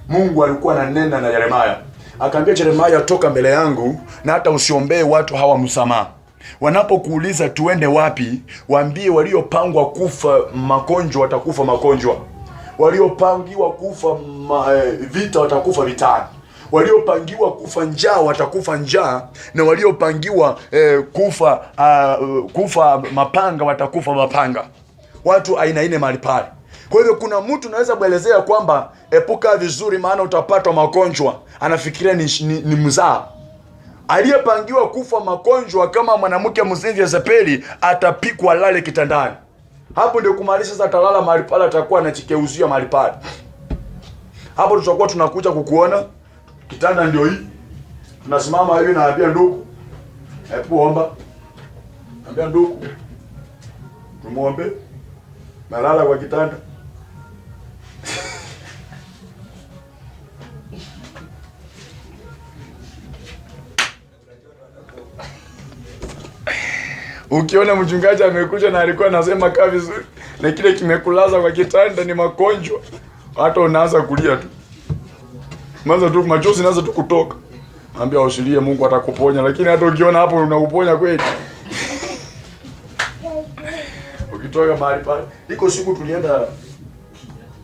Mungu alikuwa ananena na Yeremia. Akaambia Yeremia, toka mbele yangu na hata usiombee watu hawa msamaha. Wanapokuuliza tuende wapi, waambie waliopangwa kufa magonjwa watakufa magonjwa. Waliopangiwa kufa vita watakufa vitani. Waliopangiwa kufa njaa watakufa njaa, na waliopangiwa kufa mapanga watakufa mapanga. Watu aina ine mahali pale. Kwa hivyo kuna mtu naweza kuelezea kwamba epuka vizuri maana utapatwa magonjwa, anafikiria ni mzaa. Aliyepangiwa kufa magonjwa kama mwanamke mzinzi Yezebeli atapikwa lale kitandani. Hapo ndio kumaanisha sasa atalala mahali pale, atakuwa anachikeuzia mahali pale. Hapo tutakuwa tunakuja kukuona. Kitanda ndio hii. Tunasimama hivi na ambia ndugu, hebu omba. Ambia ndugu, tumuombe. Nalala kwa kitanda. Ukiona mchungaji amekuja na alikuwa anasema kaa vizuri, na kile kimekulaza kwa kitanda ni magonjwa, hata unaanza kulia tu. Mwanzo tu machozi naanza tu kutoka. Ambia usilie, Mungu atakuponya, lakini hata ukiona hapo unakuponya kweli. Ukitoka mahali pale. Iko siku tulienda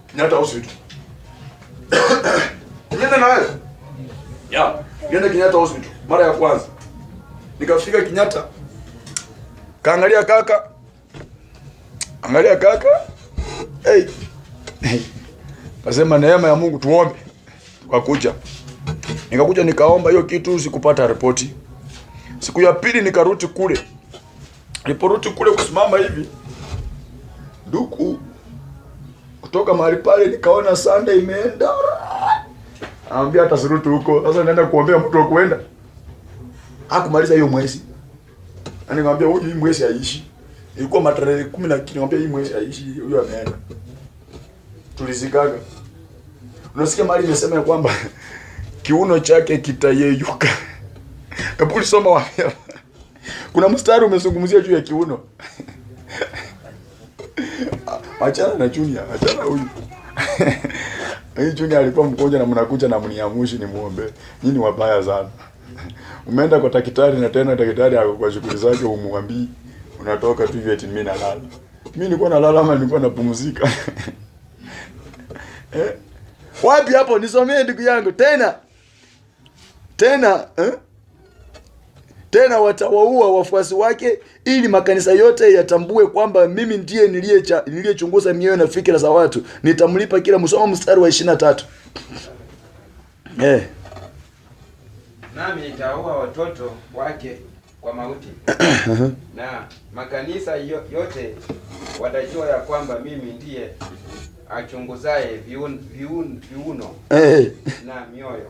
Kenyatta Hospital. Nienda na wewe? Ya, nienda Kenyatta Hospital mara ya kwanza. Nikafika Kenyatta. Kaangalia kaka. Angalia kaka. Hey. Nasema neema ya Mungu tuombe. Kwa kuja. Nikakuja nikaomba hiyo kitu, sikupata ripoti. Siku ya pili nikarudi kule. Niliporudi kule kusimama hivi, duku kutoka mahali pale nikaona Sunday imeenda. Anambia hata siruti huko. Sasa naenda kuombea mtu wa kuenda. Hakumaliza hiyo mwezi. Ananiambia huyu hii mwezi haishi. Ilikuwa matarehe 10 na nikamwambia hii mwezi haishi, huyu ameenda. Tulizikaga. Unasikia mali imesema kwamba kiuno chake kitayeyuka. Hebu soma wapi? Kuna mstari umezungumzia juu ya kiuno. Achana na Junior, achana huyu. Hii Junior alikuwa mgonjwa na mnakuja na mniamushi ni muombe. Nyinyi wabaya sana. Umeenda kwa daktari na tena daktari ako kwa shughuli zake, umwambii unatoka tu hivi eti mimi nalala. Mimi nilikuwa nalala ama nilikuwa napumzika? Wapi hapo nisomee ndugu yangu tena? Tena watawaua wafuasi wake ili makanisa yote yatambue kwamba mimi ndiye niliyechunguza mioyo na fikra za watu. Nitamlipa kila msoma mstari wa 23. Nami nitaua watoto wake kwa mauti. Na makanisa yote watajua ya kwamba mimi ndiye achunguzaye viuno na mioyo.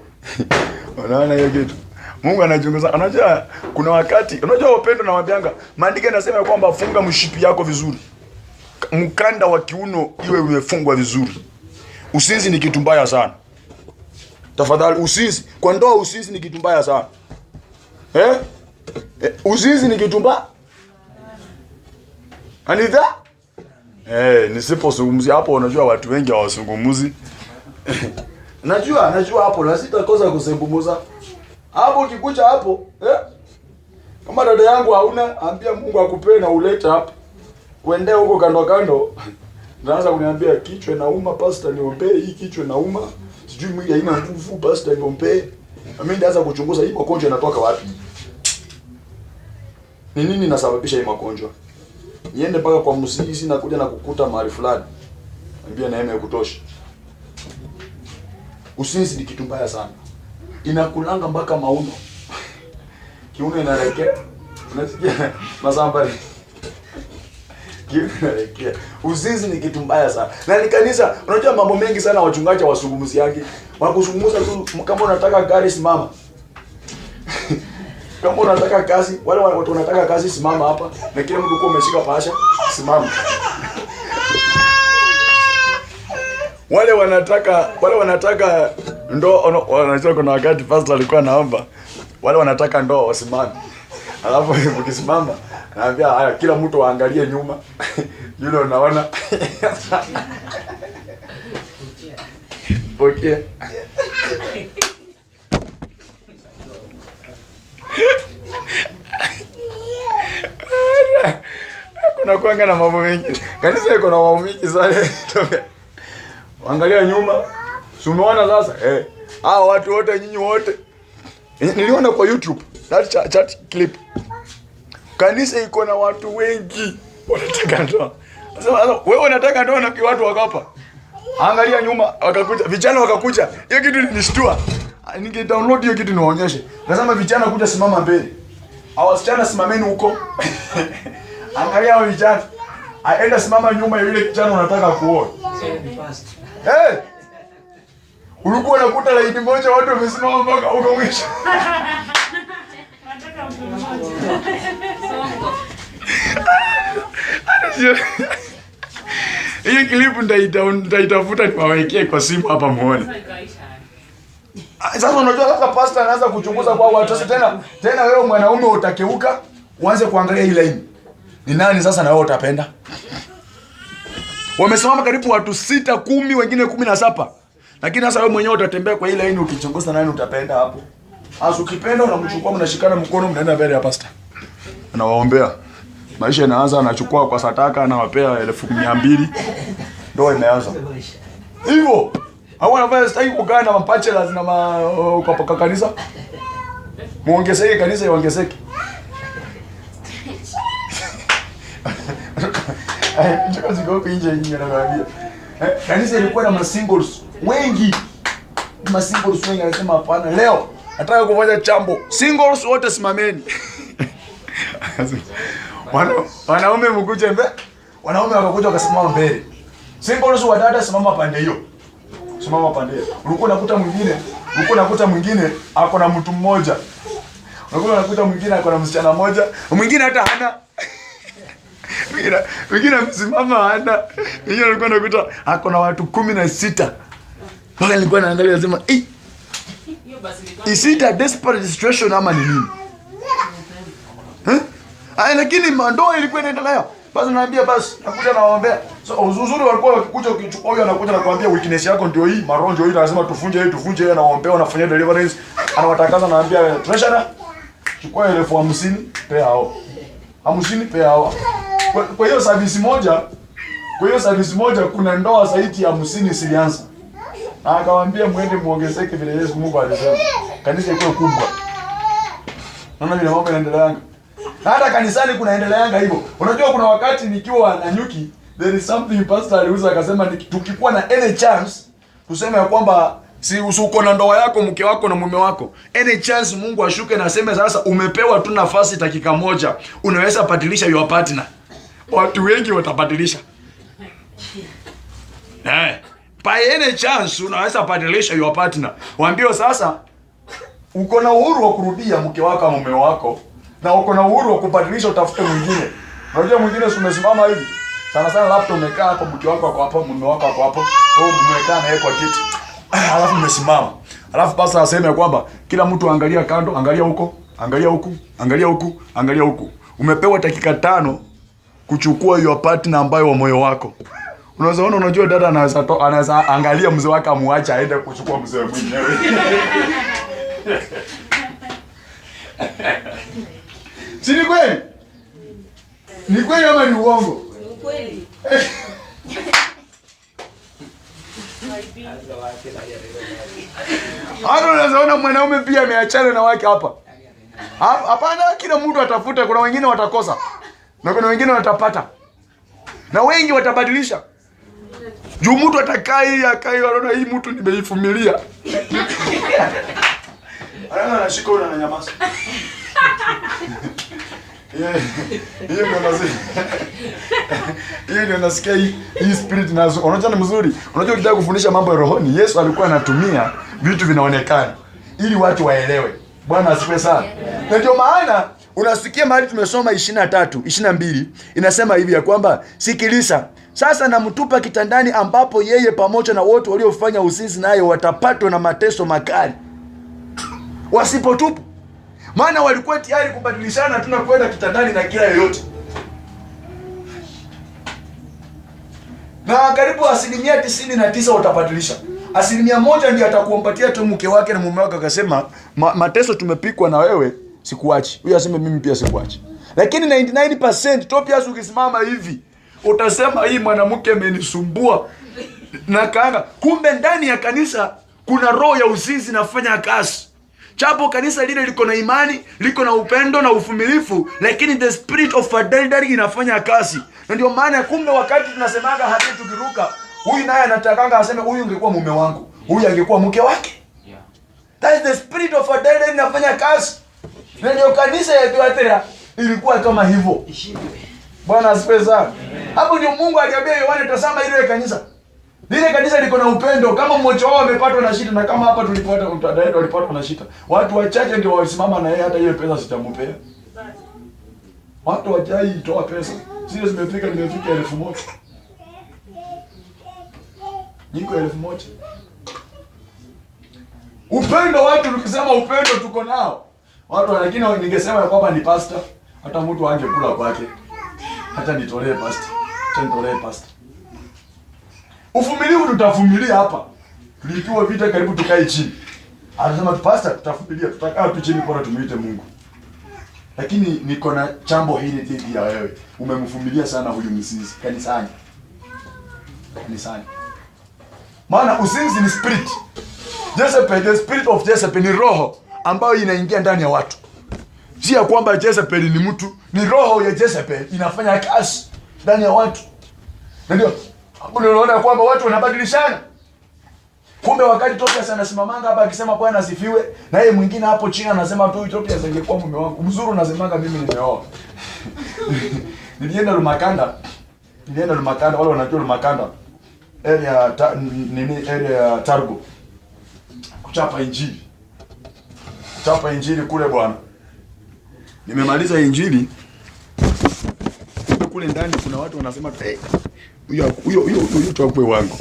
Unaona hiyo kitu? Mungu anachunguza. Unajua kuna wakati, unajua upendo na wabianga. Maandiko yanasema kwamba funga mshipi yako vizuri. Mkanda wa kiuno iwe umefungwa vizuri. Usinzi ni kitu mbaya sana. Tafadhali usinzi. Kwa ndoa usinzi ni kitu mbaya sana. Usinzi ni kitu mbaya. Anidha? Nisipozungumzia hapo unajua watu wengi hawazungumzi. Najua hapo na sitakosa kuzungumza. Hapo ukikuja hapo, kama dada yangu hauna, ambia Mungu akupe na ulete hapa. Uende huko kando. Naanza kuniambia kichwa nauma, pastor niombee, hii kichwa nauma. Sijui mwili haina nguvu, pastor niombee. Mimi ndaanza kuchunguza hii magonjwa yanatoka wapi. Ni nini inasababisha hii magonjwa? Niende mpaka kwa msisi na kuja na kukuta mahali fulani. Niambia neema ya kutosha. Usinzi ni kitu mbaya sana. Inakulanga mpaka mauno. Kiuno inaelekea. Unasikia masambali. Kiuno inaelekea. Usinzi ni kitu mbaya sana. Na ni kanisa, unajua mambo mengi sana wachungaji wasungumuzi yake. Wakuzungumza tu kama unataka gari simama. Kama unataka kazi, wale watu wanataka kazi simama hapa. Na kila mtu uko umeshika pahasha, simama. Wale wanataka ndoo, wanajua kuna wakati pastor alikuwa anaomba. Wale wanataka ndoo wasimame. Alafu ukisimama, anaambia haya kila mtu aangalie nyuma. Yule unaona. Okay. Kuna kuanga na mambo mengi. Kanisa iko na mambo mengi sana. Angalia nyuma. Si umeona sasa? Hao watu wote nyinyi wote. Niliona kwa YouTube that clip. Kanisa iko na watu wengi wanataka ndoa. Sasa wewe unataka ndoa na watu wakapa. Angalia nyuma wakakuja, vijana wakakuja. Hiyo kitu nilishtua. Ninge download hiyo kitu niwaonyeshe. Nasema vijana kuja simama mbele. Hao wasichana simameni huko. Angalia hao vijana. Aenda simama nyuma ya yule kijana unataka kuoa. Ulikuwa unakuta laini moja watu wamesimama mpaka huko mwisho. Nataka mtu mmoja. Hii clip nitaitafuta niwawekee kwa simu hapa muone. Sasa unajua sasa pastor anaanza kuchunguza kwa watu. Sasa tena wewe mwanaume utakeuka uanze kuangalia hii line. Ni nani sasa na wewe utapenda? Wamesimama karibu watu 6, 10, wengine 17. Lakini sasa wewe mwenyewe utatembea kwa ile line ukichunguza nani utapenda hapo. Sasa ukipenda unamchukua mnashikana mkono mnaenda mbele ya pastor. Anawaombea. Maisha yanaanza, anachukua kwa sataka anawapea 1200. Ndio imeanza. Hivyo. Hao wanafanya staki kukaa na mapachela na kwa kanisa. Muongezeke kanisa iongezeke. Chukua ziko pinje nyinyi anawaambia. Kanisa ilikuwa na masingles wengi. Masingles wengi anasema hapana leo nataka kufanya chambo. Singles wote simameni. Wanaume mkuje mbele. Wanaume wakakuja wakasimama mbele. Singles wa dada simama pande hiyo. Simama pande hiyo. Ulikuwa unakuta mwingine ako na mtu mmoja. Ulikuwa unakuta mwingine ako na msichana mmoja, mwingine hata hana. Mwingine amesimama hana. Mwingine alikuwa anakuta ako na watu 16. Mpaka nilikuwa naangalia nasema, "Hiyo basi ni is it a desperate situation ama ni nini?" Lakini ndoa ilikuwa inaendelea. Basi naambia basi nakuja nawaombea. So uzuri walikuwa wakikuja ukichukua huyo anakuja na kuambia weakness yako ndio hii, maronjo hii lazima tufunje hii nawaombea wanafanya deliverance. Anawatangaza naambia treasurer chukua 50,000 pea hao. 50 pea hao. Kwa hiyo service moja kuna ndoa zaidi ya 50 zilianza. Na akawaambia muende muongezeke vile Yesu Mungu alisema. Kanisa iko kubwa. Naona vile mambo yanaendelea. Hata kanisani kunaendeleanga hivyo. Unajua kuna wakati nikiwa na nyuki, there is something pastor aliuza akasema tukikuwa na any chance tuseme ya kwamba si usuko na ndoa yako mke wako na mume wako. Any chance Mungu ashuke na aseme sasa umepewa tu nafasi dakika moja. Unaweza badilisha your partner. Watu wengi watabadilisha. By any chance unaweza badilisha your partner. Waambie sasa uko na uhuru wa kurudia mke wako au mume wako. Na uko na uhuru wa kubadilisha utafute mwingine. Unajua mwingine umesimama hivi. Sana laptop umekaa hapo mke wako ako hapo mume wako ako hapo. Wewe umekaa na yeye kwa kiti. Alafu umesimama. Alafu pastor aseme kwamba kila mtu angalia kando, angalia huko, angalia huku, angalia huku, angalia huku. Umepewa dakika 5 kuchukua hiyo partner ambayo wa moyo wako. Unajua dada anaweza angalia mzee wake amuacha aende kuchukua mzee mwingine. Si ni kweli? Ni kweli ama ni uongo? Ni kweli. Hata unaona mwanaume pia ameachana na wake hapa. Hapana, kila mtu atafuta, kuna wengine watakosa. Na kuna wengine watapata. Na wengi watabadilisha. Juu mtu atakai anaona hii mtu nimeifumilia. Anashika una na nyamaza. Hiyo ndio nazi. Hiyo ndio nasikia hii spirit nazo. Unajua ni mzuri. Unajua ukitaka kufundisha mambo ya rohoni, Yesu alikuwa anatumia vitu vinaonekana ili watu waelewe. Bwana asifiwe sana. Na ndio maana unasikia mahali tumesoma 23, 22 inasema hivi ya kwamba sikiliza, sasa namtupa kitandani ambapo yeye pamoja na wote waliofanya uzinzi naye watapatwa na mateso makali. Wasipotupu. Maana walikuwa tayari kubadilishana tunakwenda kitandani na kila yoyote. Na karibu 99% watabadilisha. 1% ndiye atakumpatia tu mke wake na mume wake akasema mateso tumepikwa na wewe sikuachi. Huyu aseme mimi pia sikuachi. Lakini 99% topias ukisimama hivi utasema hii mwanamke amenisumbua na kaanga. Kumbe ndani ya kanisa kuna roho ya uzinzi nafanya kazi. Chapo kanisa lile liko na imani, liko na upendo na uvumilivu, lakini the spirit of adultery inafanya kazi. Na ndio maana kumbe wakati tunasemaga hata tukiruka, huyu naye anatakanga aseme huyu ungekuwa mume wangu, huyu angekuwa mke wake. That is the spirit of adultery inafanya kazi. Na ndio kanisa ya Thyatira ilikuwa kama hivyo. Bwana asifiwe sana. Hapo ndio Mungu aliambia Yohana, tazama ile kanisa. Lile kanisa liko na upendo, kama mmoja wao amepatwa na shida na kama hapa tulipata mtadaidi walipatwa na shida. Watu wachache ndio walisimama na yeye, hata ile pesa sitampea. Watu wajai toa pesa. Zile nimefika 1000. Niko 1000. Upendo watu tukisema upendo tuko nao. Watu lakini ningesema ya kwamba ni pastor, hata mtu angekula kwake. Hata nitolee pastor. Nitolee pastor. Uvumilivu tutavumilia hapa. Tulikiwa vita karibu tukae chini. Anasema pastor tutavumilia, tutakaa tu chini bora tumuite Mungu. Lakini niko na chambo hili dhidi ya wewe. Umemvumilia sana huyu mzinzi kanisani. Kanisani. Maana uzinzi ni spirit. Jezebel, the spirit of Jezebel ni roho ambayo inaingia ndani ya watu. Si ya kwamba Jezebel ni mtu, ni roho ya Jezebel inafanya kazi ndani ya watu. Ndio hapo unaona kwamba watu wanabadilishana. Kumbe wakati Topias anasimamanga hapa akisema Bwana asifiwe, na yeye mwingine hapo chini anasema tu Topias angekuwa mume wangu. Mzuri unasemanga mimi nimeoa. Nilienda Lumakanda. Wale wanajua Lumakanda. Area Targo. Kuchapa injili kule bwana. Nimemaliza injili. Kule ndani kuna watu wanasema huyo tukwe wangu.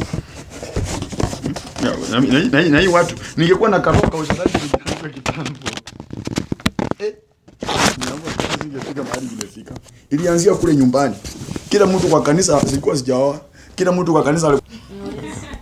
Na hii watu ningekuwa na karoka ushazaji kwa kitambo. Niamua kazi ingefika mahali imefika. Ilianzia kule nyumbani. Kila mtu kwa kanisa zilikuwa sijaoa. Kila mtu kwa kanisa